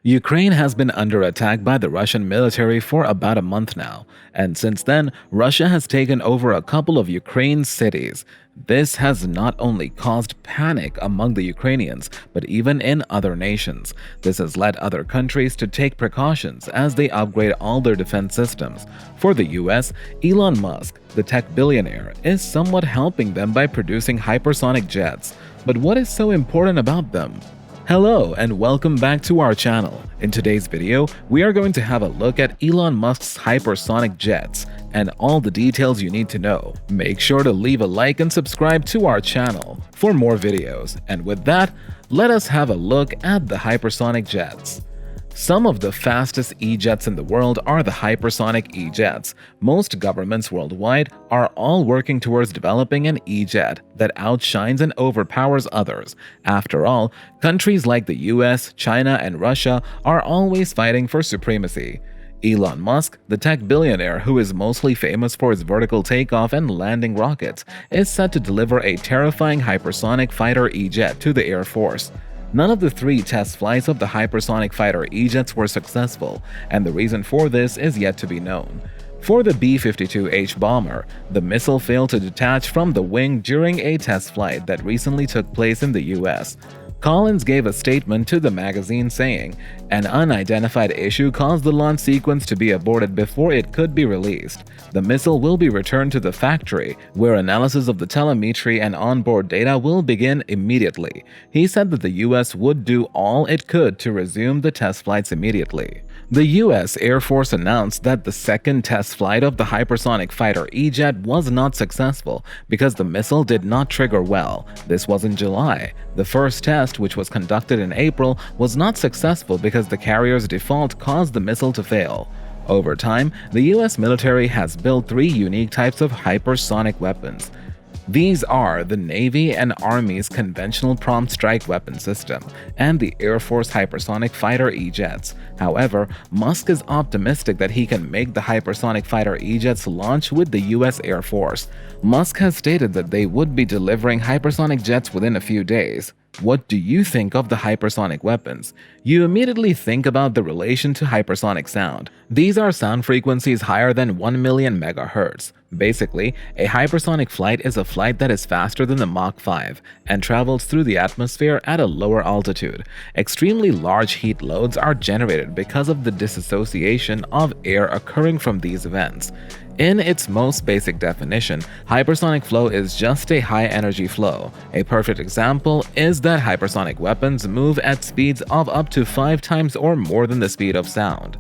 Ukraine has been under attack by the Russian military for about a month now, and since then, Russia has taken over a couple of Ukraine's cities. This has not only caused panic among the Ukrainians, but even in other nations. This has led other countries to take precautions as they upgrade all their defense systems. For the US, Elon Musk, the tech billionaire, is somewhat helping them by producing hypersonic jets. But what is so important about them? Hello and welcome back to our channel. In today's video, we are going to have a look at Elon Musk's hypersonic jets and all the details you need to know. Make sure to leave a like and subscribe to our channel for more videos. And with that, let us have a look at the hypersonic jets. Some of the fastest E-Jets in the world are the Hypersonic E-Jets. Most governments worldwide are all working towards developing an E-Jet that outshines and overpowers others. After all, countries like the US, China, and Russia are always fighting for supremacy. Elon Musk, the tech billionaire who is mostly famous for his vertical takeoff and landing rockets, is set to deliver a terrifying Hypersonic Fighter E-Jet to the Air Force. None of the 3 test flights of the Hypersonic Fighter E-Jets were successful, and the reason for this is yet to be known. For the B-52H bomber, the missile failed to detach from the wing during a test flight that recently took place in the US. Collins gave a statement to the magazine saying, "An unidentified issue caused the launch sequence to be aborted before it could be released. The missile will be returned to the factory, where analysis of the telemetry and onboard data will begin immediately." He said that the US would do all it could to resume the test flights immediately. The US Air Force announced that the second test flight of the Hypersonic Fighter E-Jet was not successful because the missile did not trigger well. This was in July. The first test, which was conducted in April, was not successful because the carrier's default caused the missile to fail. Over time, the US military has built 3 unique types of hypersonic weapons. These are the Navy and Army's conventional prompt strike weapon system and the Air Force Hypersonic Fighter E-Jets. However, Musk is optimistic that he can make the Hypersonic Fighter E-Jets launch with the US Air Force. Musk has stated that they would be delivering hypersonic jets within a few days. What do you think of the hypersonic weapons? You immediately think about the relation to hypersonic sound. These are sound frequencies higher than 1 million megahertz. Basically, a hypersonic flight is a flight that is faster than the Mach 5 and travels through the atmosphere at a lower altitude. Extremely large heat loads are generated because of the dissociation of air occurring from these events. In its most basic definition, hypersonic flow is just a high-energy flow. A perfect example is that hypersonic weapons move at speeds of up to 5 times or more than the speed of sound.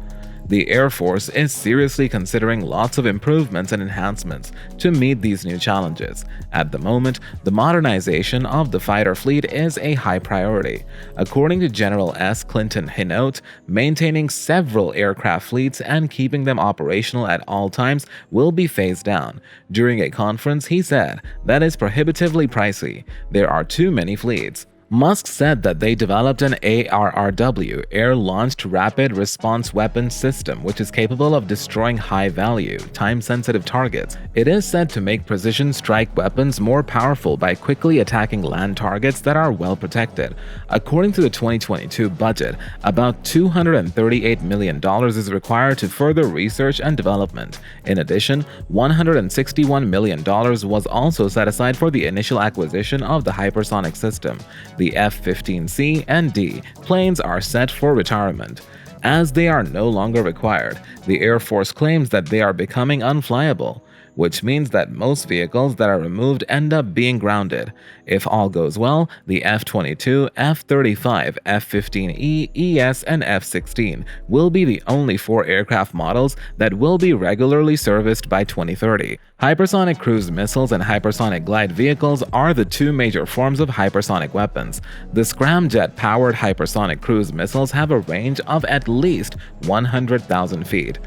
The Air Force is seriously considering lots of improvements and enhancements to meet these new challenges. At the moment, the modernization of the fighter fleet is a high priority. According to General S. Clinton Hinote, maintaining several aircraft fleets and keeping them operational at all times will be phased down. During a conference, he said, "That is prohibitively pricey. There are too many fleets." Musk said that they developed an ARRW, Air-Launched Rapid Response Weapon System, which is capable of destroying high-value, time-sensitive targets. It is said to make precision strike weapons more powerful by quickly attacking land targets that are well protected. According to the 2022 budget, about $238 million is required to further research and development. In addition, $161 million was also set aside for the initial acquisition of the hypersonic system. The F-15C and D planes are set for retirement. As they are no longer required, the Air Force claims that they are becoming unflyable, which means that most vehicles that are removed end up being grounded. If all goes well, the F-22, F-35, F-15E, ES, and F-16 will be the only 4 aircraft models that will be regularly serviced by 2030. Hypersonic cruise missiles and hypersonic glide vehicles are the 2 major forms of hypersonic weapons. The scramjet-powered hypersonic cruise missiles have a range of at least 100,000 feet.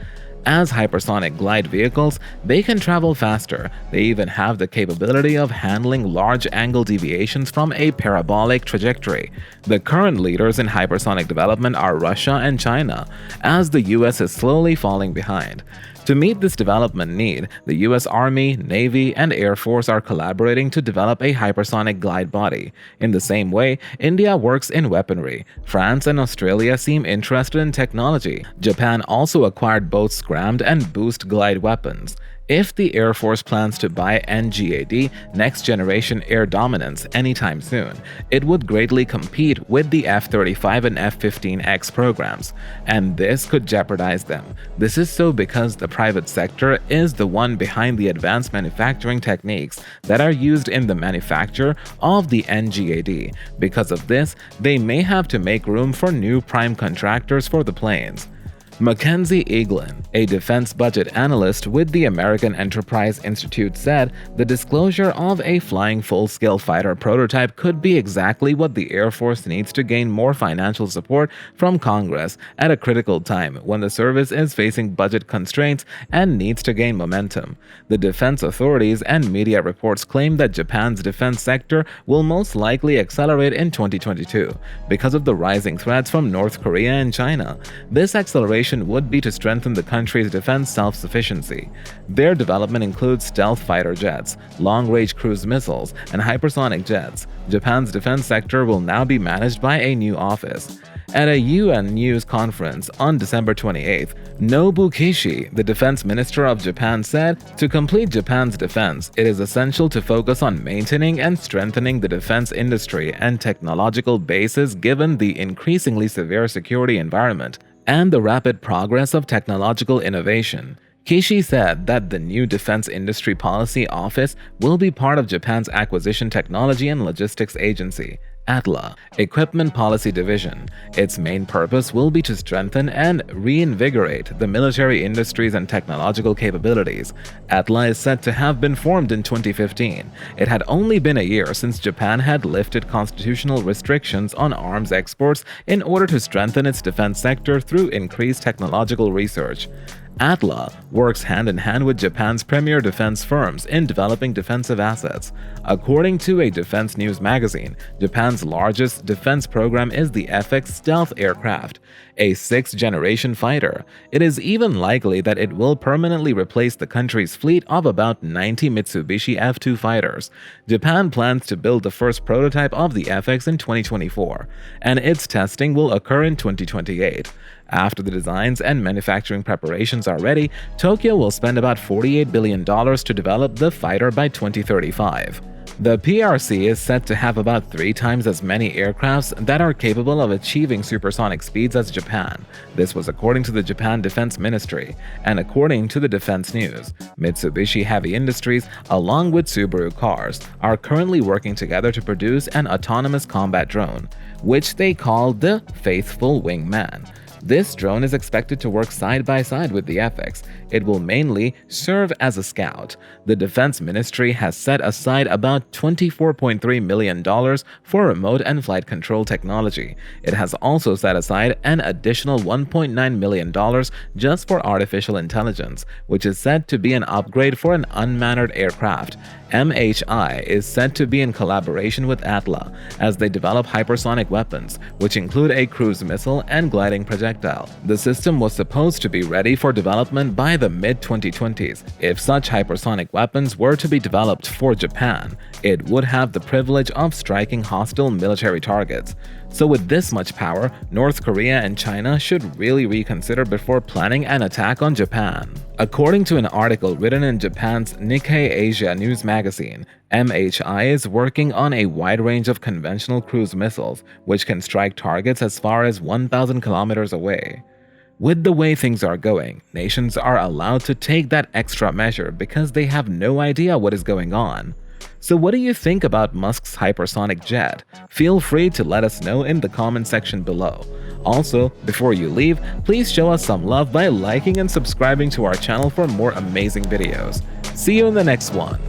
As hypersonic glide vehicles, they can travel faster. They even have the capability of handling large angle deviations from a parabolic trajectory. The current leaders in hypersonic development are Russia and China, as the US is slowly falling behind. To meet this development need, the US Army, Navy, and Air Force are collaborating to develop a hypersonic glide body. In the same way, India works in weaponry. France and Australia seem interested in technology. Japan also acquired both scrammed and boost glide weapons. If the Air Force plans to buy NGAD, Next Generation Air Dominance, anytime soon, it would greatly compete with the F-35 and F-15X programs, and this could jeopardize them. This is so because the private sector is the one behind the advanced manufacturing techniques that are used in the manufacture of the NGAD. Because of this, they may have to make room for new prime contractors for the planes. Mackenzie Eaglin, a defense budget analyst with the American Enterprise Institute, said the disclosure of a flying full-scale fighter prototype could be exactly what the Air Force needs to gain more financial support from Congress at a critical time when the service is facing budget constraints and needs to gain momentum. The defense authorities and media reports claim that Japan's defense sector will most likely accelerate in 2022 because of the rising threats from North Korea and China. This acceleration would be to strengthen the country's defense self-sufficiency. Their development includes stealth fighter jets, long-range cruise missiles, and hypersonic jets. Japan's defense sector will now be managed by a new office. At a UN news conference on December 28th, Nobu Kishi, the defense minister of Japan, said, "To complete Japan's defense, it is essential to focus on maintaining and strengthening the defense industry and technological bases given the increasingly severe security environment and the rapid progress of technological innovation." Kishi said that the new Defense Industry Policy Office will be part of Japan's Acquisition Technology and Logistics Agency, ATLA, Equipment Policy Division. Its main purpose will be to strengthen and reinvigorate the military industries and technological capabilities. ATLA is said to have been formed in 2015. It had only been a year since Japan had lifted constitutional restrictions on arms exports in order to strengthen its defense sector through increased technological research. ATLA works hand-in-hand with Japan's premier defense firms in developing defensive assets. According to a defense news magazine, Japan's largest defense program is the FX stealth aircraft, a sixth-generation fighter. It is even likely that it will permanently replace the country's fleet of about 90 Mitsubishi F-2 fighters. Japan plans to build the first prototype of the FX in 2024, and its testing will occur in 2028. After the designs and manufacturing preparations are ready, Tokyo will spend about $48 billion to develop the fighter by 2035. The PRC is set to have about 3 times as many aircrafts that are capable of achieving supersonic speeds as Japan. This was according to the Japan Defense Ministry, and according to the Defense News. Mitsubishi Heavy Industries, along with Subaru Cars, are currently working together to produce an autonomous combat drone, which they call the Faithful Wingman. This drone is expected to work side by side with the FX. It will mainly serve as a scout. The Defense Ministry has set aside about $24.3 million for remote and flight control technology. It has also set aside an additional $1.9 million just for artificial intelligence, which is said to be an upgrade for an unmanned aircraft. MHI is said to be in collaboration with ATLA as they develop hypersonic weapons, which include a cruise missile and gliding projectile. The system was supposed to be ready for development by the mid-2020s. If such hypersonic weapons were to be developed for Japan, it would have the privilege of striking hostile military targets. So with this much power, North Korea and China should really reconsider before planning an attack on Japan. According to an article written in Japan's Nikkei Asia news magazine, MHI is working on a wide range of conventional cruise missiles, which can strike targets as far as 1,000 kilometers away. With the way things are going, nations are allowed to take that extra measure because they have no idea what is going on. So what do you think about Musk's hypersonic jet? Feel free to let us know in the comment section below. Also, before you leave, please show us some love by liking and subscribing to our channel for more amazing videos. See you in the next one.